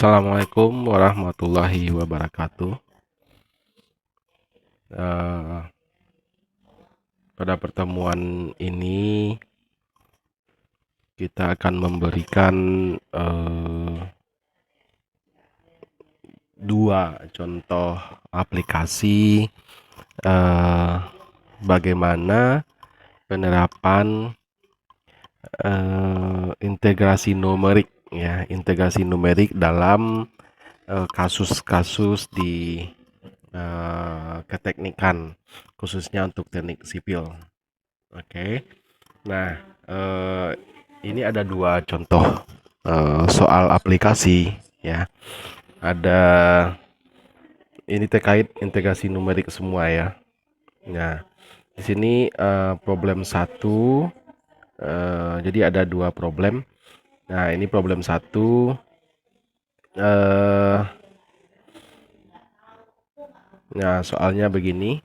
Assalamualaikum warahmatullahi wabarakatuh. Eh, Pada pertemuan ini kita akan memberikan eh, dua contoh aplikasi eh, bagaimana penerapan integrasi numerik, ya, integrasi numerik dalam kasus-kasus di keteknikan, khususnya untuk teknik sipil. Oke. Nah, ini ada dua contoh soal aplikasi, ya. Ada ini terkait integrasi numerik semua, ya. Nah, di sini problem satu, jadi ada dua problem. Nah, ini problem satu. eh, Nah, soalnya begini.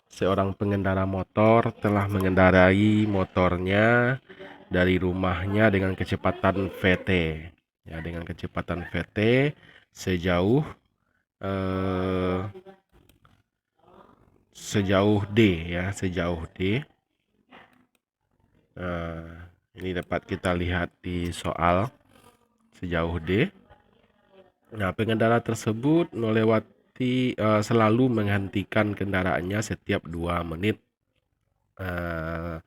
Seorang pengendara motor telah mengendarai motornya dari rumahnya dengan kecepatan VT. Ya, dengan kecepatan VT sejauh eh, sejauh D, ya, sejauh D. Ini dapat kita lihat di soal sejauh D. Nah, pengendara tersebut selalu menghentikan kendaraannya setiap 2 menit. Eh,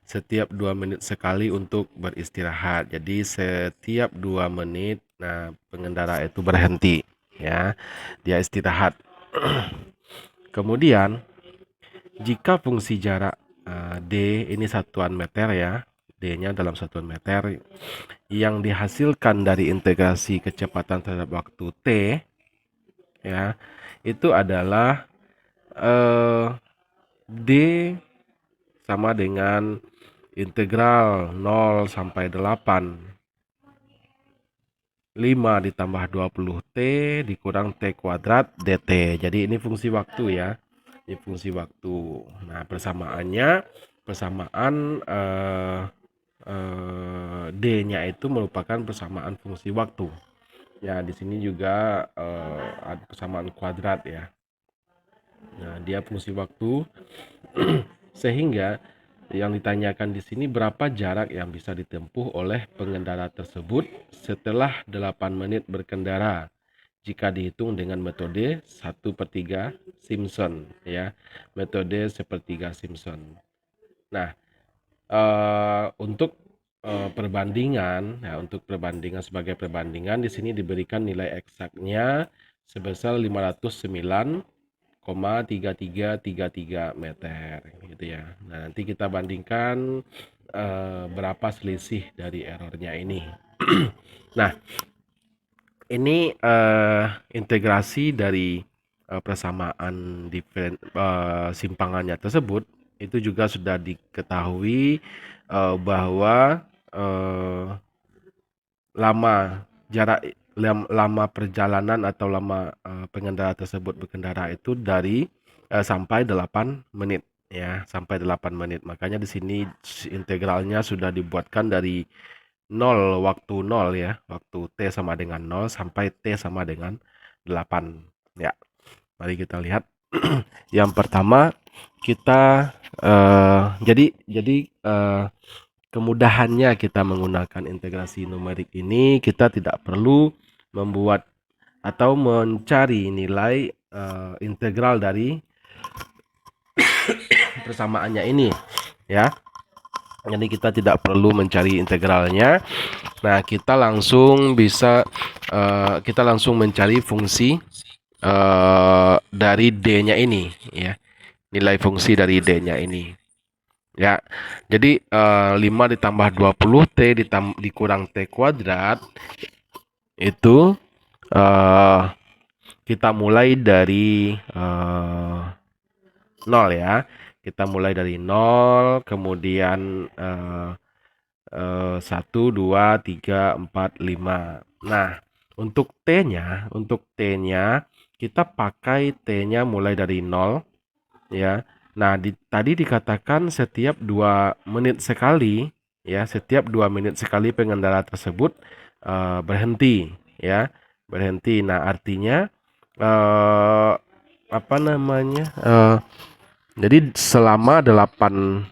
Setiap 2 menit sekali untuk beristirahat. Jadi setiap 2 menit, nah, pengendara itu berhenti, ya. Dia istirahat. Kemudian jika fungsi jarak D ini satuan meter, ya. D-nya dalam satuan meter yang dihasilkan dari integrasi kecepatan terhadap waktu T, ya, itu adalah D sama dengan integral 0 sampai 8 5 ditambah 20T dikurang T kuadrat dt. Jadi ini fungsi waktu, ya. Ini fungsi waktu. Nah, persamaan D-nya itu merupakan persamaan fungsi waktu. Ya, di sini juga ada persamaan kuadrat, ya. Nah, dia fungsi waktu. Sehingga yang ditanyakan di sini berapa jarak yang bisa ditempuh oleh pengendara tersebut setelah 8 menit berkendara jika dihitung dengan metode 1/3 Simpson, ya. Metode sepertiga Simpson. Nah, untuk perbandingan sebagai perbandingan di sini diberikan nilai eksaknya sebesar 509,3333 meter, gitu, ya. Nah, nanti kita bandingkan berapa selisih dari errornya ini. Nah, ini integrasi dari persamaan simpangannya tersebut itu juga sudah diketahui bahwa lama perjalanan atau lama pengendara tersebut berkendara itu dari sampai 8 menit, ya, sampai 8 menit. Makanya di sini integralnya sudah dibuatkan dari 0, waktu 0, ya, waktu T sama dengan 0 sampai T sama dengan 8, ya. Mari kita lihat. Yang pertama kita jadi kemudahannya kita menggunakan integrasi numerik ini, kita tidak perlu membuat atau mencari nilai integral dari persamaannya ini, ya. Jadi kita tidak perlu mencari integralnya. Nah, kita langsung mencari fungsi dari D-nya ini, ya. Nilai fungsi dari D-nya ini. Ya, jadi 5 ditambah 20 T dikurang T kuadrat itu kita mulai dari 0, ya. Kita mulai dari 0, kemudian 1, 2, 3, 4, 5. Nah, untuk T-nya kita pakai T-nya mulai dari 0, ya. Nah, tadi dikatakan setiap 2 menit sekali, ya, setiap 2 menit sekali pengendara tersebut berhenti, ya. berhenti. Nah, artinya apa namanya? Jadi selama 8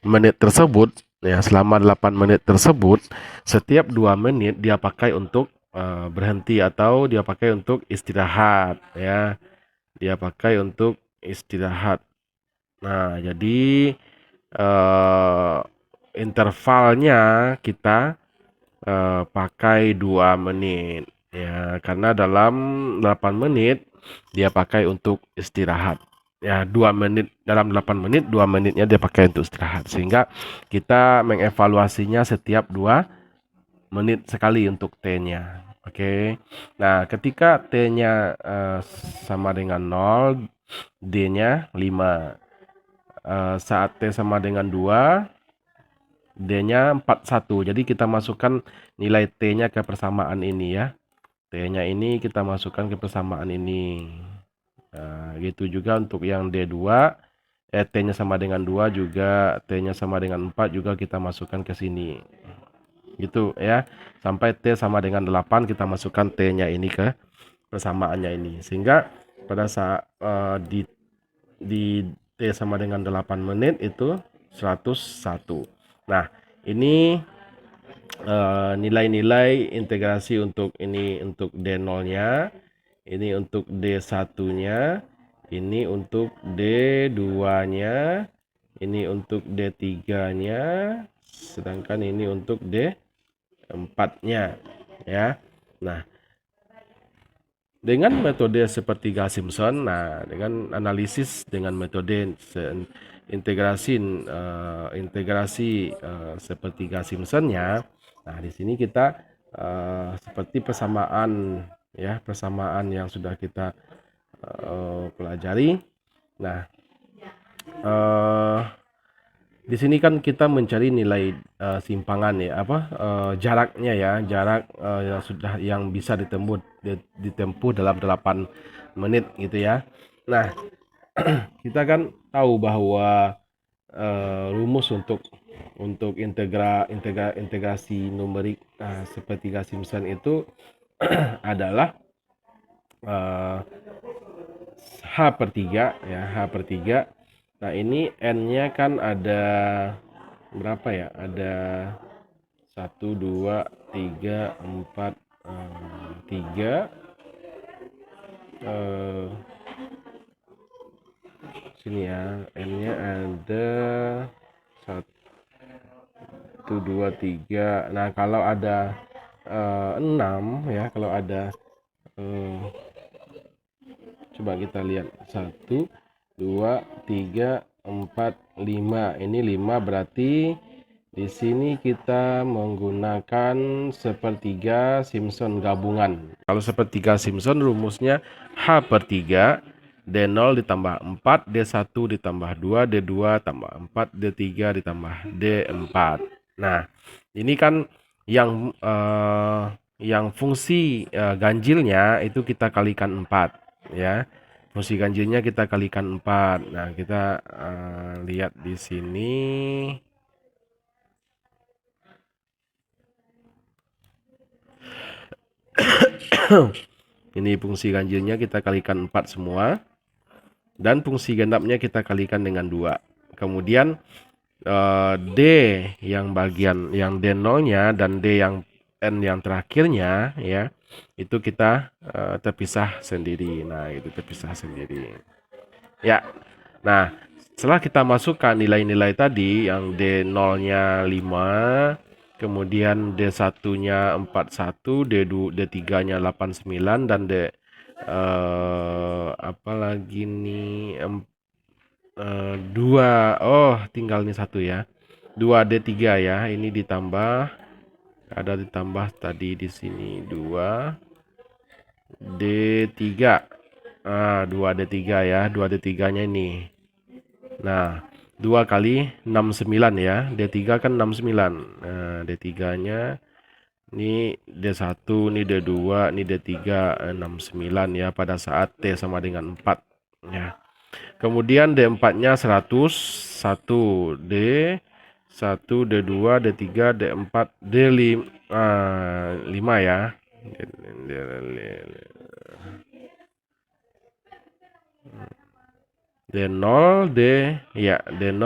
menit tersebut, ya, selama 8 menit tersebut, setiap 2 menit dia pakai untuk berhenti atau dia pakai untuk istirahat, ya. Dia pakai untuk istirahat. Nah, jadi eh, intervalnya kita pakai 2 menit, ya, karena dalam 8 menit dia pakai untuk istirahat. Ya, 2 menit dalam 8 menit, 2 menitnya dia pakai untuk istirahat. Sehingga kita mengevaluasinya setiap 2 menit sekali untuk T-nya. Oke. Nah, ketika T-nya sama dengan 0, D-nya 5. Saat T sama dengan 2, D-nya 41. Jadi kita masukkan nilai T-nya ke persamaan ini, ya. T-nya ini kita masukkan ke persamaan ini. Nah, gitu juga untuk yang D2, T-nya sama dengan 2 juga, T-nya sama dengan 4 juga kita masukkan ke sini. Gitu, ya. Sampai T sama dengan 8 kita masukkan T-nya ini ke persamaannya ini. Sehingga pada saat di T sama dengan 8 menit itu 101. Nah, ini nilai-nilai integrasi untuk ini untuk D0-nya, ini untuk D1-nya, ini untuk D2-nya, ini untuk D3-nya, sedangkan ini untuk D4-nya, ya. Nah, dengan metode sepertiga Simpson, nah, dengan analisis dengan metode integrasi sepertiga Simpson-nya, nah, di sini kita seperti persamaan, ya, persamaan yang sudah kita pelajari. Nah, di sini kan kita mencari nilai simpangan, ya, jaraknya, ya, jarak yang bisa ditempuh dalam 8 menit gitu, ya. Nah, kita kan tahu bahwa rumus untuk integrasi numerik sepertiga Simpson itu adalah H/3, ya, H/3. Nah, ini N-nya kan ada berapa, ya? Ada 1, 2, 3, 4, 3. Sini, ya, N-nya ada 1, 2, 3. Nah, kalau ada 6, ya, kalau ada coba kita lihat 1, 2, 3, 4, 5. Ini 5 berarti di sini kita menggunakan sepertiga Simpson gabungan. Kalau sepertiga Simpson rumusnya H/3, D0 ditambah 4, D1 ditambah 2, D2 tambah 4, D3 ditambah D4. Nah, ini kan yang fungsi ganjilnya itu kita kalikan 4, ya. Fungsi ganjilnya kita kalikan 4. Nah, kita lihat di sini. Ini fungsi ganjilnya kita kalikan 4 semua. Dan fungsi genapnya kita kalikan dengan 2. Kemudian D yang bagian yang D0-nya dan D yang N yang terakhirnya, ya, itu kita terpisah sendiri. Nah, itu terpisah sendiri. Ya. Nah, setelah kita masukkan nilai-nilai tadi yang D0-nya 5, kemudian D1-nya 41, D3-nya 89 dan apa lagi nih 2. Oh, tinggal nih 1, ya. 2D3, ya. Ini ditambah, ada ditambah tadi di sini 2D3. 2D3, ya. 2D3-nya ini. Nah, 2 kali 69, ya. D3 kan 69. Nah, D3-nya ini D1, ini D2, ini D3, 69, ya, pada saat T sama dengan 4, ya. Kemudian D4-nya 100, 1 D1, D2, D3, D4, D5, 5, ya. D0, D0,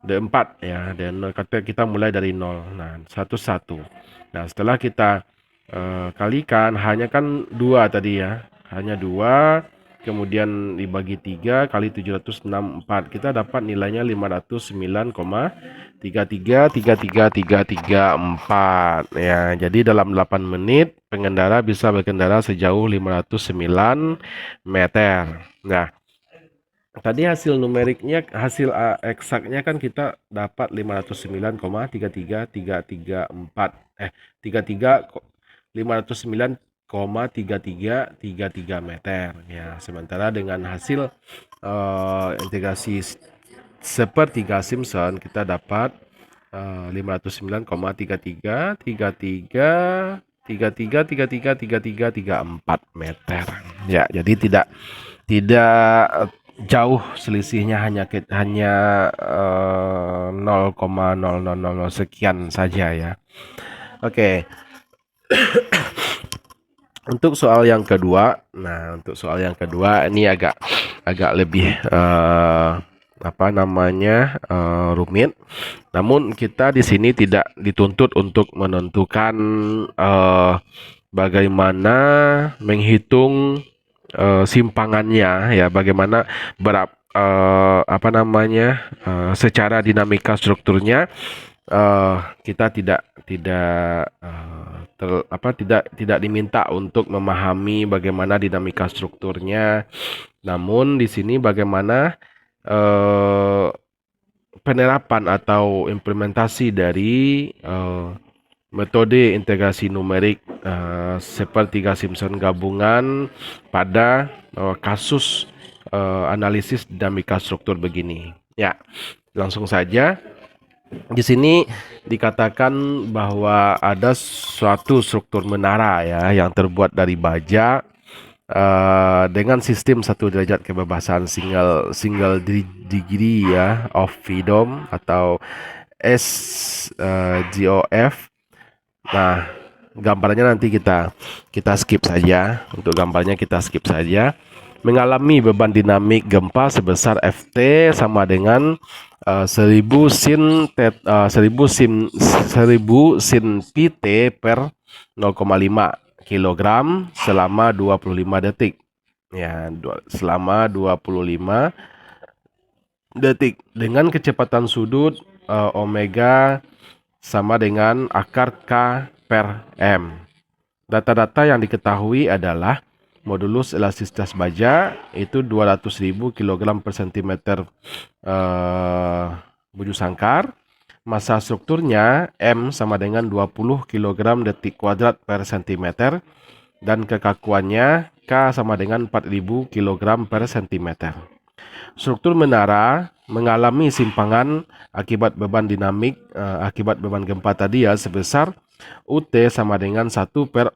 D4 ya, D0 kata kita mulai dari 0. Nah, 1 1. Nah, setelah kita kalikan hanya kan 2 tadi ya. Hanya 2, kemudian dibagi 3 kali 764. Kita dapat nilainya 509,333334 ya. Jadi dalam 8 menit pengendara bisa berkendara sejauh 509 meter. Nah, tadi hasil numeriknya, hasil eksaknya kan kita dapat 509,33334. 509,3333 meter. Ya, sementara dengan hasil integrasi sepertiga Simpson kita dapat 509,333333333334 meter. Ya, jadi tidak jauh selisihnya, hanya 0,0000 sekian saja ya. Oke. Untuk soal yang kedua, ini agak lebih rumit. Namun kita di sini tidak dituntut untuk menentukan bagaimana menghitung simpangannya ya, bagaimana secara dinamika strukturnya. Kita tidak diminta untuk memahami bagaimana dinamika strukturnya. Namun di sini bagaimana penerapan atau implementasi dari metode integrasi numerik sepertiga Simpson gabungan pada kasus analisis dinamika struktur begini. Ya, langsung saja. Di sini dikatakan bahwa ada suatu struktur menara ya yang terbuat dari baja dengan sistem 1 derajat kebebasan single degree ya of freedom atau SGOF. Nah, gambarnya nanti kita skip saja. Untuk gambarnya kita skip saja. Mengalami beban dinamik gempa sebesar Ft sama dengan 1000 sin Pt per 0,5 kilogram selama 25 detik. Ya, selama 25 detik dengan kecepatan sudut omega sama dengan akar K per M. Data-data yang diketahui adalah modulus elastisitas baja itu 200.000 kg per cm buju sangkar. Massa strukturnya M sama dengan 20 kg detik kuadrat per cm. Dan kekakuannya K sama dengan 4.000 kg per cm. Struktur menara mengalami simpangan akibat beban dinamik akibat beban gempa tadi ya sebesar UT sama dengan 1 per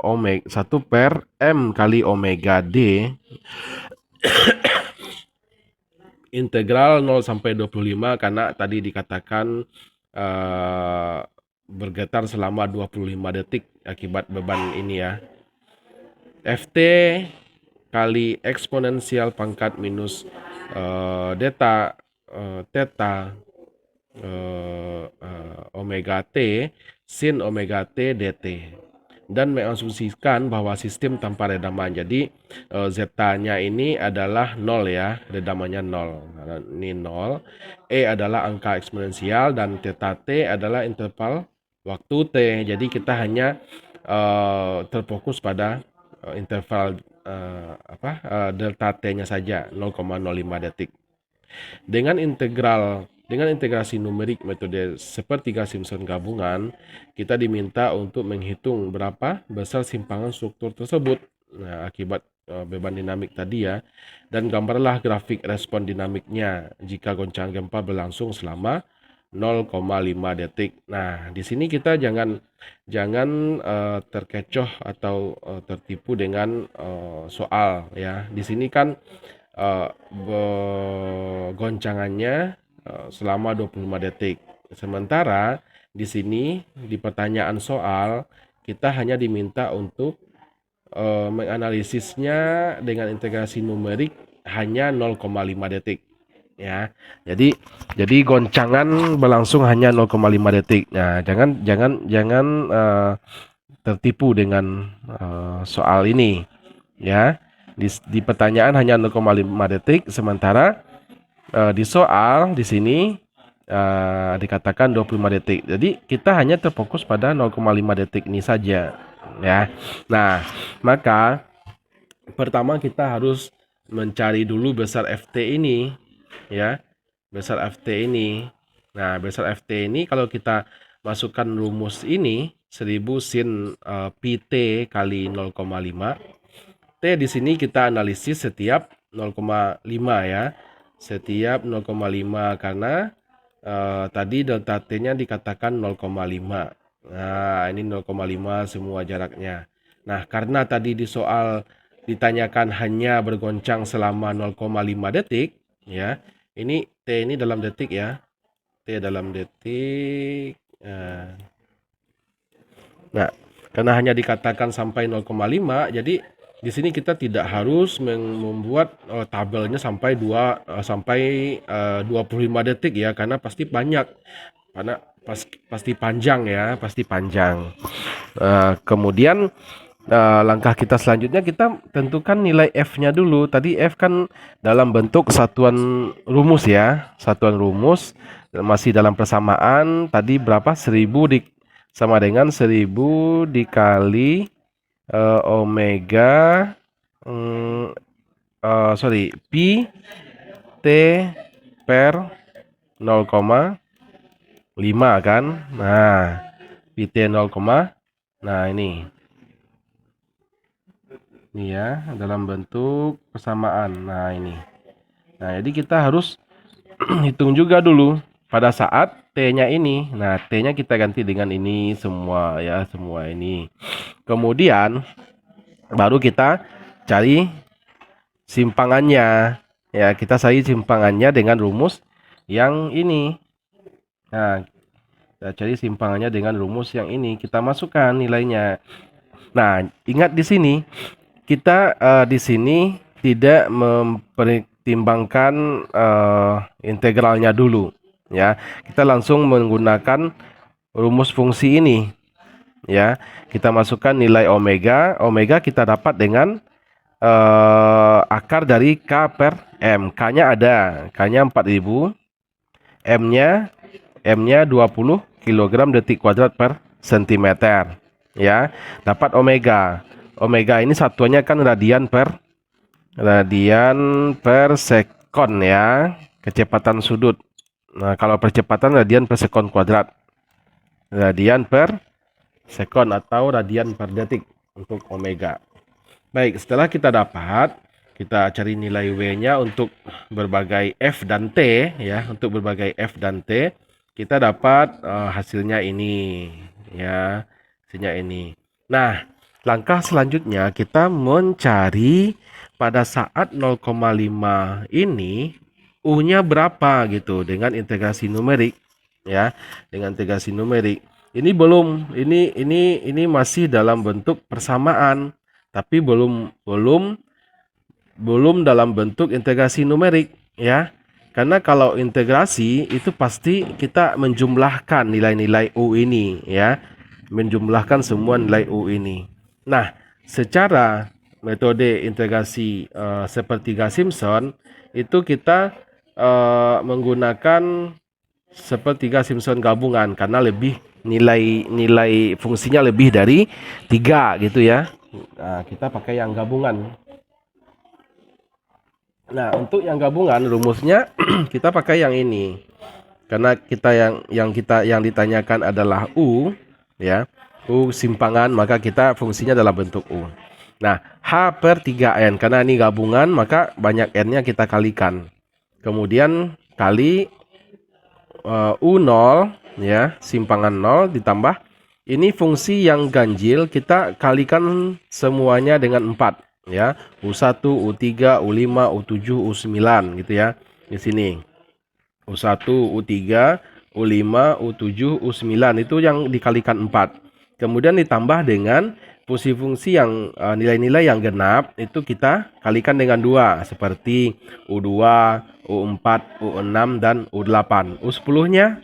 M kali omega D integral 0 sampai 25 karena tadi dikatakan bergetar selama 25 detik akibat beban ini ya. Ft kali eksponensial pangkat minus theta omega T sin omega T dt, dan mengasumsikan bahwa sistem tanpa redaman. Jadi zeta-nya ini adalah 0 ya, redamannya 0. Ini 0. E adalah angka eksponensial dan theta T adalah interval waktu T. Jadi kita hanya terfokus pada interval delta T-nya saja 0,05 detik. Dengan integrasi numerik metode sepertiga Simpson gabungan, kita diminta untuk menghitung berapa besar simpangan struktur tersebut akibat beban dinamik tadi ya, dan gambarlah grafik respon dinamiknya jika goncangan gempa berlangsung selama 0,5 detik. Nah, di sini kita jangan terkecoh atau tertipu dengan soal ya. Di sini kan goncangannya selama 25 detik. Sementara di sini di pertanyaan soal kita hanya diminta untuk menganalisisnya dengan integrasi numerik hanya 0,5 detik ya. Jadi goncangan berlangsung hanya 0,5 detik. Nah, jangan tertipu dengan soal ini ya. Di pertanyaan hanya 0,5 detik, sementara di soal di sini dikatakan 25 detik. Jadi kita hanya terfokus pada 0,5 detik ini saja ya. Nah, maka pertama kita harus mencari dulu besar FT ini ya. Besar FT ini. Nah, besar FT ini kalau kita masukkan rumus ini 1000 sin PT kali 0,5. T di sini kita analisis setiap 0,5 ya. Setiap 0,5 karena tadi delta T-nya dikatakan 0,5. Nah, ini 0,5 semua jaraknya. Nah, karena tadi di soal ditanyakan hanya bergoncang selama 0,5 detik ya. Ini T ini dalam detik ya. T dalam detik. Nah, karena hanya dikatakan sampai 0,5, jadi di sini kita tidak harus membuat tabelnya sampai 25 detik ya, karena pasti banyak. Karena pasti panjang ya, pasti panjang. Kemudian langkah kita selanjutnya kita tentukan nilai F-nya dulu. Tadi F kan dalam bentuk satuan rumus ya, satuan rumus masih dalam persamaan. Tadi berapa? 1000 sama dengan 1000 dikali omega pi T per 0,5 kan. Nah, pi T 0, nah ini ya dalam bentuk persamaan. Nah ini. Nah, jadi kita harus hitung juga dulu pada saat T-nya ini. Nah, T-nya kita ganti dengan ini semua ya, semua ini. Kemudian baru kita cari simpangannya. Ya, kita cari simpangannya dengan rumus yang ini. Nah, kita cari simpangannya dengan rumus yang ini. Kita masukkan nilainya. Nah, ingat di sini kita di sini tidak mempertimbangkan integralnya dulu ya. Kita langsung menggunakan rumus fungsi ini ya. Kita masukkan nilai omega kita dapat dengan akar dari K per M. K-nya ada, K-nya 4000, M-nya 20 kg detik kuadrat per cm ya. Dapat omega. Omega ini satuannya kan radian per sekon ya, kecepatan sudut. Nah, kalau percepatan radian per sekon kuadrat. Radian per sekon atau radian per detik untuk omega. Baik, setelah kita dapat, kita cari nilai W-nya untuk berbagai F dan T ya, untuk berbagai F dan T, kita dapat hasilnya ini ya, hasilnya ini. Nah, langkah selanjutnya kita mencari pada saat 0,5 ini U-nya berapa gitu dengan integrasi numerik ya, dengan integrasi numerik. Ini belum, ini masih dalam bentuk persamaan, tapi belum dalam bentuk integrasi numerik ya. Karena kalau integrasi itu pasti kita menjumlahkan nilai-nilai U ini ya, menjumlahkan semua nilai U ini. Nah, secara metode integrasi sepertiga Simpson itu kita menggunakan sepertiga Simpson gabungan karena lebih nilai fungsinya lebih dari 3 gitu ya. Nah, kita pakai yang gabungan. Nah, untuk yang gabungan rumusnya kita pakai yang ini. Karena kita yang ditanyakan adalah U ya. U simpangan, maka kita fungsinya dalam bentuk U. Nah, H per 3N. Karena ini gabungan, maka banyak N-nya kita kalikan. Kemudian kali U0 ya, simpangan 0 ditambah. Ini fungsi yang ganjil, kita kalikan semuanya dengan 4 ya. U1, U3, U5, U7, U9 gitu ya. Di sini. U1, U3, U5, U7, U9 itu yang dikalikan 4. Kemudian ditambah dengan fungsi-fungsi yang nilai-nilai yang genap itu kita kalikan dengan 2 seperti U2, U4, U6 dan U8. U10-nya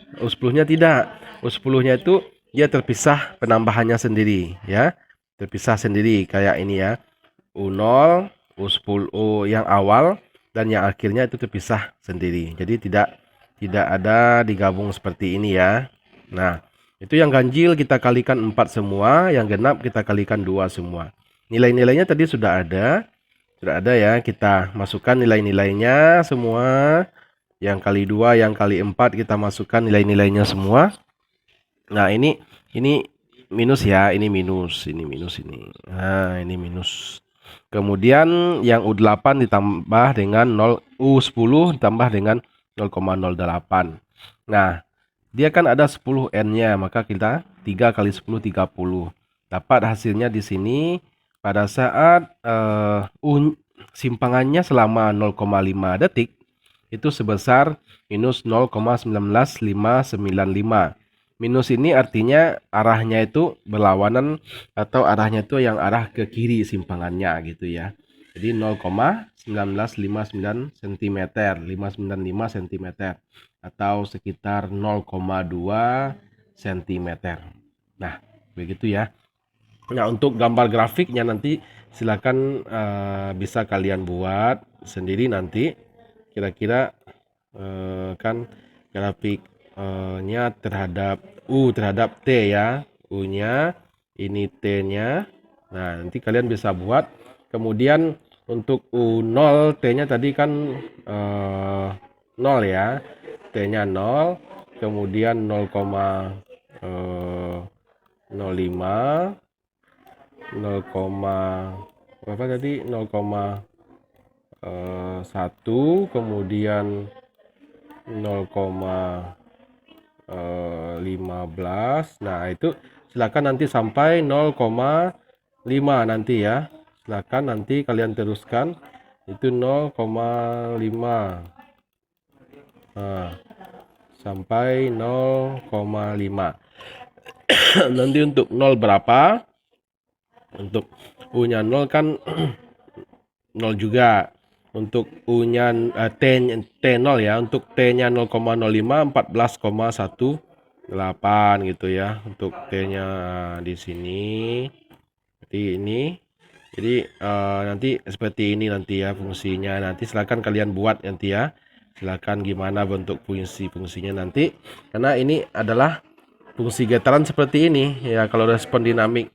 tidak. U10-nya itu dia terpisah penambahannya sendiri ya. Terpisah sendiri kayak ini ya. U0, U10, U yang awal dan yang akhirnya itu terpisah sendiri. Jadi tidak ada digabung seperti ini ya. Nah, itu yang ganjil kita kalikan 4 semua, yang genap kita kalikan 2 semua. Nilai-nilainya tadi sudah ada ya. Kita masukkan nilai-nilainya semua. Yang kali 2, yang kali 4 kita masukkan nilai-nilainya semua. Nah, ini minus ya, ini minus ini. Nah, ini minus. Kemudian yang U8 ditambah dengan 0, U10 ditambah dengan 0,08. Nah, dia kan ada 10N-nya, maka kita 3 kali 10, 30. Dapat hasilnya di sini pada saat simpangannya selama 0,5 detik, itu sebesar minus 0,19595. Minus ini artinya arahnya itu berlawanan atau arahnya itu yang arah ke kiri simpangannya gitu ya. Jadi 0,1959 cm, 595 cm atau sekitar 0,2 cm. Nah, begitu ya. Nah, untuk gambar grafiknya nanti silakan bisa kalian buat sendiri nanti. Kira-kira kan grafiknya terhadap terhadap T ya. U-nya, ini T-nya. Nah, nanti kalian bisa buat. Kemudian untuk U0, T-nya tadi kan 0 ya. T-nya 0, kemudian 0,05, 0, berapa tadi? 0,1, kemudian 0,15. Nah, itu silakan nanti sampai 0,5 nanti ya. Silakan nanti kalian teruskan itu 0,5. Nah, sampai 0,5. Nanti untuk 0 berapa? Untuk U-nya 0 kan 0 juga. Untuk U-nya T0 ya. Untuk T-nya 0,05, 14,18 gitu ya. Untuk T-nya di sini. Jadi ini. Jadi nanti seperti ini nanti ya fungsinya. Nanti silakan kalian buat nanti ya. Silakan gimana bentuk fungsinya nanti. Karena ini adalah fungsi getaran seperti ini ya. Kalau respon dinamik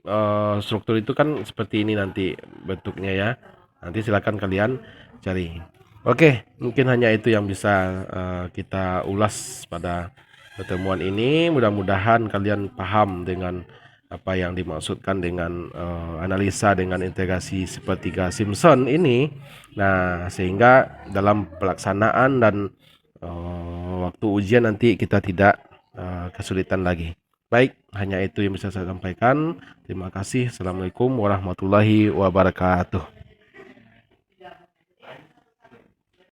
struktur itu kan seperti ini nanti bentuknya ya. Nanti silakan kalian cari. Oke, mungkin hanya itu yang bisa kita ulas pada pertemuan ini. Mudah-mudahan kalian paham dengan apa yang dimaksudkan dengan analisa dengan integrasi sepertiga Simpson ini. Nah, sehingga dalam pelaksanaan dan waktu ujian nanti kita tidak kesulitan lagi. Baik, hanya itu yang bisa saya sampaikan. Terima kasih. Assalamualaikum warahmatullahi wabarakatuh.